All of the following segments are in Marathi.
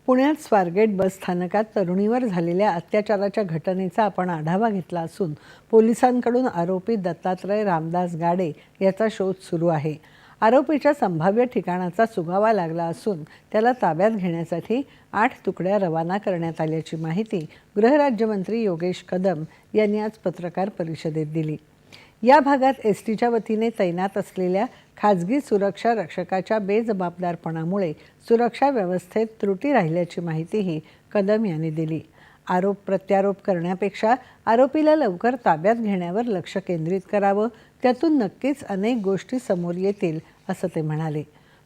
पुण्यात स्वारगेट बस स्थानकात तरुणीवर झालेल्या अत्याचाराच्या घटनेचा आपण आढावा घेतला असून पोलिसांकडून आरोपी दत्तात्रय रामदास गाडे याचा शोध सुरू आहे। आरोपीच्या संभाव्य ठिकाणाचा सुगावा लागला असून त्याला ताब्यात घेण्यासाठी 8 तुकड्या रवाना करण्यात आल्याची माहिती गृहराज्यमंत्री योगेश कदम यांनी आज पत्रकार परिषदेत दिली। या भागात एसटीच्या वतीने तैनात असलेल्या खाजगी सुरक्षा रक्षकाच्या बेजबाबदारपणामुळे सुरक्षा व्यवस्थेत त्रुटी राहिल्याची माहितीही कदम यांनी दिली। आरोप प्रत्यारोप करण्यापेक्षा आरोपीला लवकर ताब्यात घेण्यावर लक्ष केंद्रित करावं, त्यातून नक्कीच अनेक गोष्टी समोर येतील असं ते म्हणाले।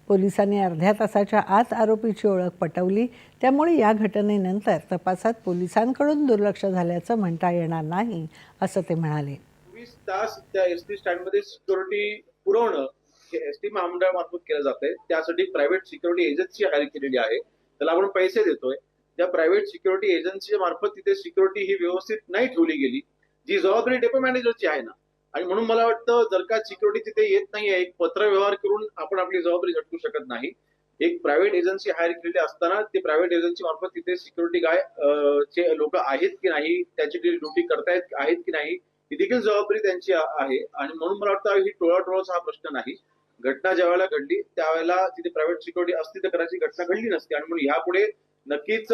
पोलिसांनी अर्ध्या तासाच्या आत आरोपीची ओळख पटवली, त्यामुळे या घटनेनंतर तपासात पोलिसांकडून दुर्लक्ष झाल्याचं म्हणता येणार नाही असं ते म्हणाले। 20 तास त्या एसटी स्टँडमध्ये सिक्युरिटी पुरवणं हे एसटी महामंडळामार्फत केलं जातंय। त्यासाठी प्रायव्हेट सिक्युरिटी एजन्सी हायर केलेली आहे, त्याला आपण पैसे देतोय। त्या प्रायव्हेट सिक्युरिटी एजन्सी मार्फत तिथे सिक्युरिटी ही व्यवस्थित नाही ठेवली गेली, जी जबाबदारी डेपो मॅनेजरची आहे ना। आणि म्हणून मला वाटतं जर का सिक्युरिटी तिथे येत नाहीये, एक पत्र व्यवहार करून आपण आपली जबाबदारी झटकू शकत नाही। एक प्रायव्हेट एजन्सी हायर केलेली असताना ते प्रायव्हेट एजन्सी मार्फत तिथे सिक्युरिटी चे लोक आहेत की नाही, त्याची ड्युटी करतायत आहेत की नाही, ही देखील जबाबदारी त्यांची आहे। आणि म्हणून मला वाटतं ही टोळाटोळाचा हा प्रश्न नाही। घटना ज्या वेळेला घडली त्यावेळेला तिथे प्रायव्हेट सिक्युरिटी असती तर कदाचित घटना घडली नसती। आणि म्हणून यापुढे नक्कीच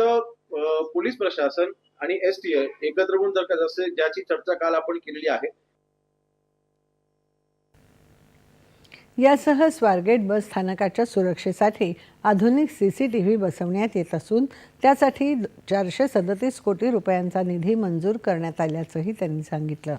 पोलीस प्रशासन आणि एसटी एकत्र होऊन जर का जसे ज्याची चर्चा काल आपण केलेली आहे। यासह स्वारगेट बस स्थानकाच्या सुरक्षेसाठी आधुनिक CCTV बसवण्यात येत असून त्यासाठी 437 कोटी रुपयांचा निधी मंजूर करण्यात आल्याचंही त्यांनी सांगितलं।